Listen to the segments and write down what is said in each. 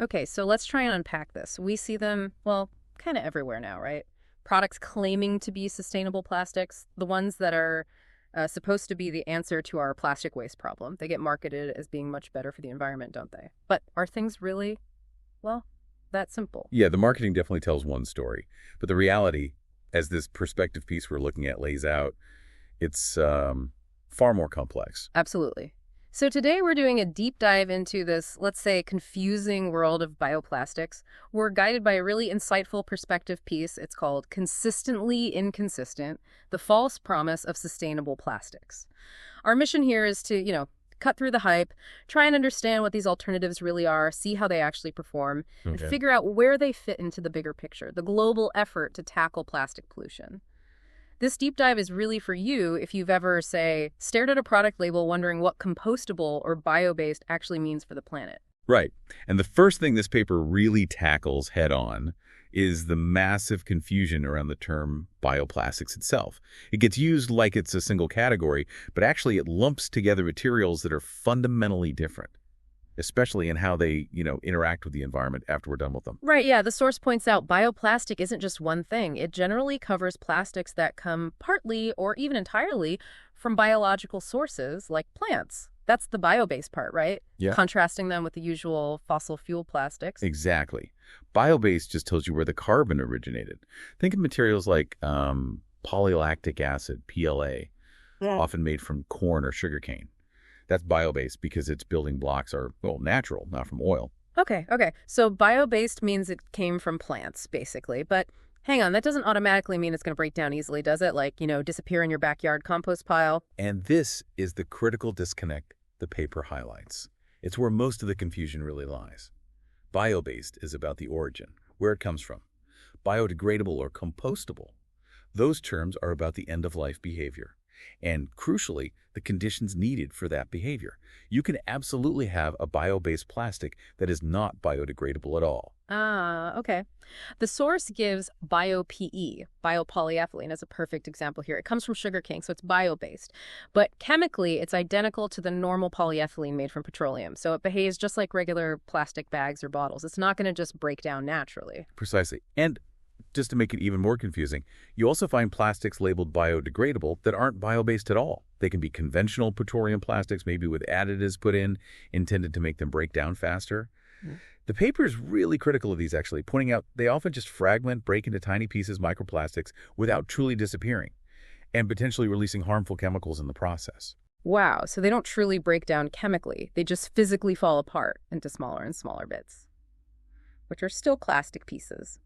Okay, so let's try and unpack this. We see them, well, kind of everywhere now, right? Products claiming to be sustainable plastics, the ones that are supposed to be the answer to our plastic waste problem. They get marketed as being much better for the environment, don't they? But are things really, well, that simple? Yeah, the marketing definitely tells one story, but the reality, as this perspective piece we're looking at lays out, it's far more complex. Absolutely. So today we're doing a deep dive into this, let's say, confusing world of bioplastics. We're guided by a really insightful perspective piece. It's called Consistently Inconsistent: The False Promise of Sustainable Plastics. Our mission here is to, cut through the hype, try and understand what these alternatives really are, see how they actually perform, and Okay. figure out where they fit into the bigger picture, the global effort to tackle plastic pollution. This deep dive is really for you if you've ever, say, stared at a product label wondering what compostable or bio-based actually means for the planet. Right. And the first thing this paper really tackles head on is the massive confusion around the term bioplastics itself. It gets used like it's a single category, but actually it lumps together materials that are fundamentally different, especially in how they, interact with the environment after we're done with them. Right, yeah, the source points out bioplastic isn't just one thing. It generally covers plastics that come partly or even entirely from biological sources like plants. That's the bio-based part, right? Yeah. Contrasting them with the usual fossil fuel plastics. Exactly. Bio-based just tells you where the carbon originated. Think of materials like polylactic acid, PLA, Yeah. often made from corn or sugarcane. That's bio-based because its building blocks are, well, natural, not from oil. Okay. So bio-based means it came from plants, basically. But hang on, that doesn't automatically mean it's going to break down easily, does it? Like, disappear in your backyard compost pile. And this is the critical disconnect the paper highlights. It's where most of the confusion really lies. Bio-based is about the origin, where it comes from. Biodegradable or compostable, those terms are about the end-of-life behavior. And crucially, the conditions needed for that behavior. You can absolutely have a bio-based plastic that is not biodegradable at all. Ah, okay. The source gives bio-PE, biopolyethylene, as a perfect example here. It comes from sugarcane, so it's bio-based. But chemically, it's identical to the normal polyethylene made from petroleum. So it behaves just like regular plastic bags or bottles. It's not going to just break down naturally. Precisely. And just to make it even more confusing, you also find plastics labeled biodegradable that aren't bio-based at all. They can be conventional petroleum plastics, maybe with additives put in, intended to make them break down faster. Mm. The paper is really critical of these, actually, pointing out they often just fragment, break into tiny pieces, microplastics, without truly disappearing, and potentially releasing harmful chemicals in the process. Wow, so they don't truly break down chemically. They just physically fall apart into smaller and smaller bits, which are still plastic pieces.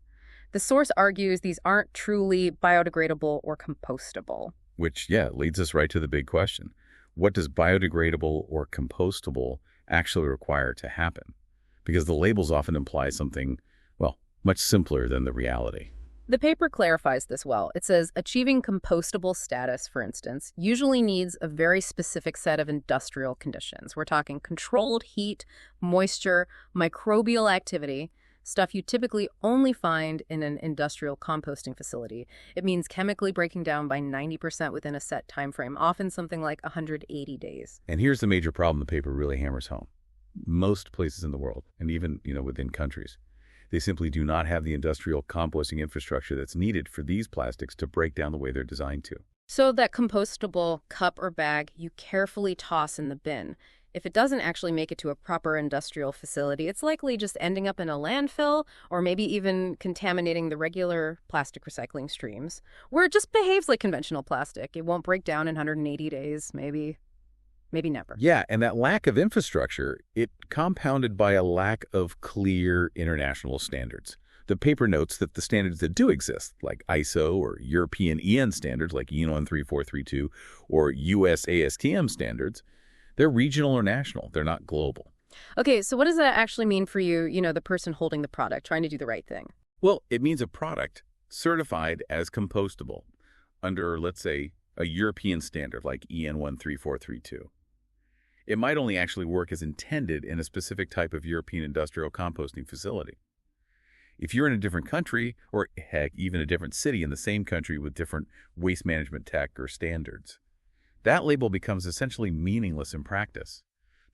The source argues these aren't truly biodegradable or compostable. Which, yeah, leads us right to the big question. What does biodegradable or compostable actually require to happen? Because the labels often imply something, well, much simpler than the reality. The paper clarifies this well. It says achieving compostable status, for instance, usually needs a very specific set of industrial conditions. We're talking controlled heat, moisture, microbial activity, stuff you typically only find in an industrial composting facility. It means chemically breaking down by 90% within a set time frame, often something like 180 days. And here's the major problem the paper really hammers home. Most places in the world, and even, within countries, they simply do not have the industrial composting infrastructure that's needed for these plastics to break down the way they're designed to. So that compostable cup or bag you carefully toss in the bin. If it doesn't actually make it to a proper industrial facility, it's likely just ending up in a landfill or maybe even contaminating the regular plastic recycling streams, where it just behaves like conventional plastic. It won't break down in 180 days, maybe never. Yeah, and that lack of infrastructure, it compounded by a lack of clear international standards. The paper notes that the standards that do exist, like ISO or European EN standards like EN 13432 or US ASTM standards, they're regional or national. They're not global. Okay, so what does that actually mean for you, the person holding the product, trying to do the right thing? Well, it means a product certified as compostable under, let's say, a European standard like EN 13432. It might only actually work as intended in a specific type of European industrial composting facility. If you're in a different country, or heck, even a different city in the same country with different waste management tech or standards, that label becomes essentially meaningless in practice.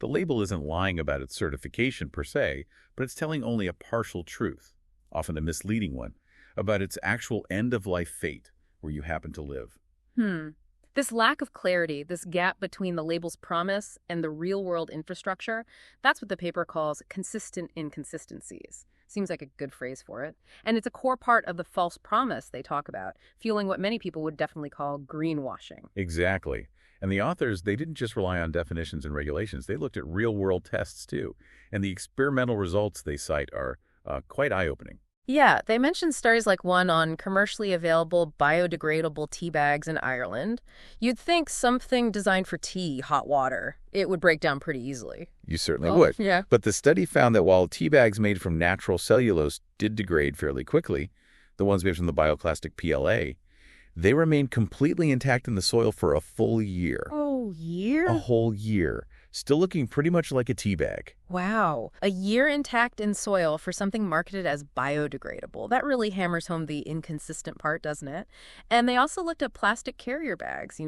The label isn't lying about its certification per se, but it's telling only a partial truth, often a misleading one, about its actual end-of-life fate where you happen to live. Hmm. This lack of clarity, this gap between the label's promise and the real-world infrastructure, that's what the paper calls consistent inconsistencies. Seems like a good phrase for it. And it's a core part of the false promise they talk about, fueling what many people would definitely call greenwashing. Exactly. And the authors, they didn't just rely on definitions and regulations. They looked at real-world tests, too. And the experimental results they cite are quite eye-opening. Yeah, they mentioned studies like one on commercially available biodegradable tea bags in Ireland. You'd think something designed for tea, hot water, it would break down pretty easily. You certainly Oh, would. yeah. But the study found that while tea bags made from natural cellulose did degrade fairly quickly, the ones made from the bioplastic PLA, they remained completely intact in the soil for a full year. Oh, year? A whole year. Still looking pretty much like a tea bag. Wow. A year intact in soil for something marketed as biodegradable. That really hammers home the inconsistent part, doesn't it? And they also looked at plastic carrier bags,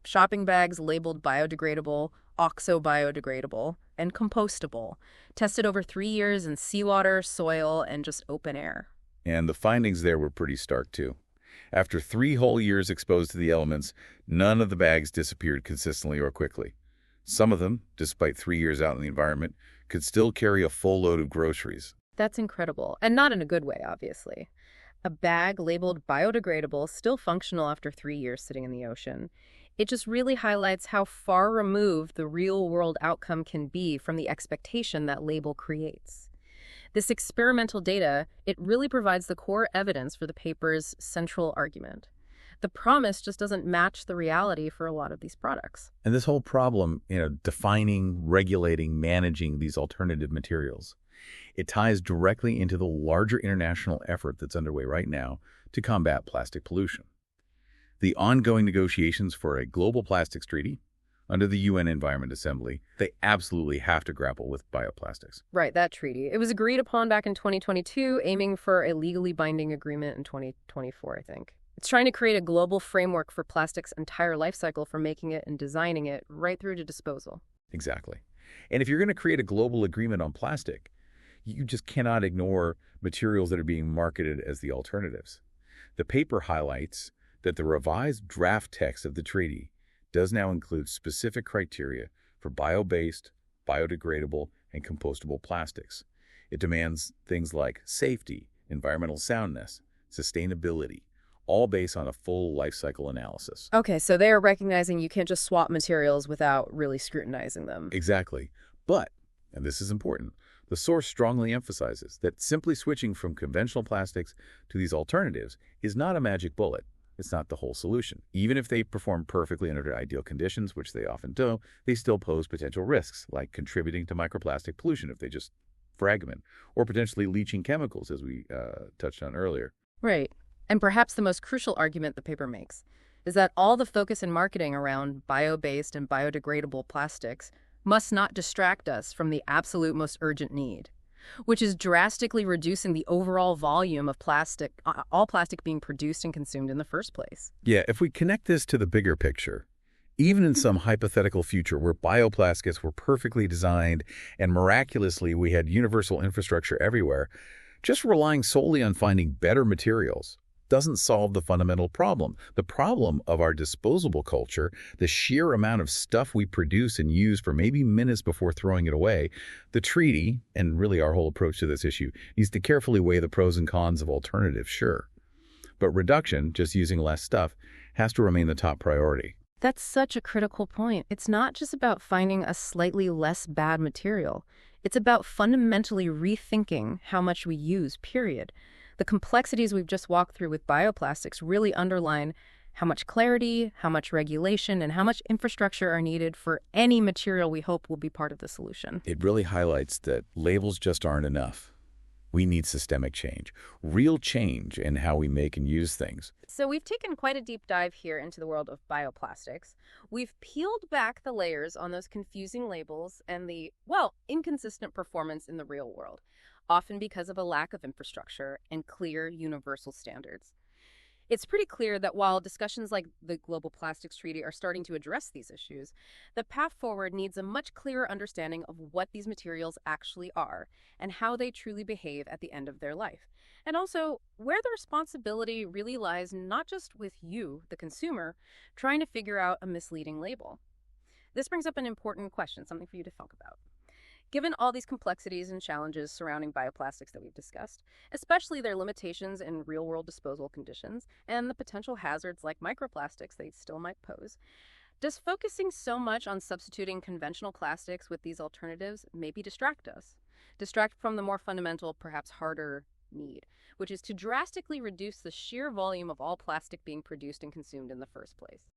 shopping bags labeled biodegradable, oxo-biodegradable, and compostable, tested over 3 years in seawater, soil, and just open air. And the findings there were pretty stark, too. After 3 whole years exposed to the elements, none of the bags disappeared consistently or quickly. Some of them, despite 3 years out in the environment, could still carry a full load of groceries. That's incredible, and not in a good way, obviously. A bag labeled biodegradable, still functional after 3 years sitting in the ocean. It just really highlights how far removed the real-world outcome can be from the expectation that label creates. This experimental data, it really provides the core evidence for the paper's central argument. The promise just doesn't match the reality for a lot of these products. And this whole problem, defining, regulating, managing these alternative materials, it ties directly into the larger international effort that's underway right now to combat plastic pollution. The ongoing negotiations for a global plastics treaty under the UN Environment Assembly, they absolutely have to grapple with bioplastics. Right, that treaty. It was agreed upon back in 2022, aiming for a legally binding agreement in 2024, I think. It's trying to create a global framework for plastic's entire life cycle from making it and designing it right through to disposal. Exactly. And if you're going to create a global agreement on plastic, you just cannot ignore materials that are being marketed as the alternatives. The paper highlights that the revised draft text of the treaty does now include specific criteria for bio-based, biodegradable, and compostable plastics. It demands things like safety, environmental soundness, sustainability, all based on a full life cycle analysis. Okay, so they're recognizing you can't just swap materials without really scrutinizing them. Exactly. But, and this is important, the source strongly emphasizes that simply switching from conventional plastics to these alternatives is not a magic bullet. It's not the whole solution. Even if they perform perfectly under ideal conditions, which they often do, they still pose potential risks, like contributing to microplastic pollution if they just fragment, or potentially leaching chemicals, as we touched on earlier. Right. And perhaps the most crucial argument the paper makes is that all the focus in marketing around bio-based and biodegradable plastics must not distract us from the absolute most urgent need, which is drastically reducing the overall volume of plastic, all plastic being produced and consumed in the first place. Yeah, if we connect this to the bigger picture, even in some hypothetical future where bioplastics were perfectly designed and miraculously we had universal infrastructure everywhere, just relying solely on finding better materials doesn't solve the fundamental problem. The problem of our disposable culture, the sheer amount of stuff we produce and use for maybe minutes before throwing it away, the treaty, and really our whole approach to this issue, needs to carefully weigh the pros and cons of alternatives, sure. But reduction, just using less stuff, has to remain the top priority. That's such a critical point. It's not just about finding a slightly less bad material. It's about fundamentally rethinking how much we use, period. The complexities we've just walked through with bioplastics really underline how much clarity, how much regulation, and how much infrastructure are needed for any material we hope will be part of the solution. It really highlights that labels just aren't enough. We need systemic change, real change in how we make and use things. So we've taken quite a deep dive here into the world of bioplastics. We've peeled back the layers on those confusing labels and the, inconsistent performance in the real world, often because of a lack of infrastructure and clear universal standards. It's pretty clear that while discussions like the Global Plastics Treaty are starting to address these issues, the path forward needs a much clearer understanding of what these materials actually are and how they truly behave at the end of their life. And also, where the responsibility really lies not just with you, the consumer, trying to figure out a misleading label. This brings up an important question, something for you to think about. Given all these complexities and challenges surrounding bioplastics that we've discussed, especially their limitations in real world disposal conditions and the potential hazards like microplastics they still might pose, does focusing so much on substituting conventional plastics with these alternatives maybe distract us? Distract from the more fundamental, perhaps harder need, which is to drastically reduce the sheer volume of all plastic being produced and consumed in the first place.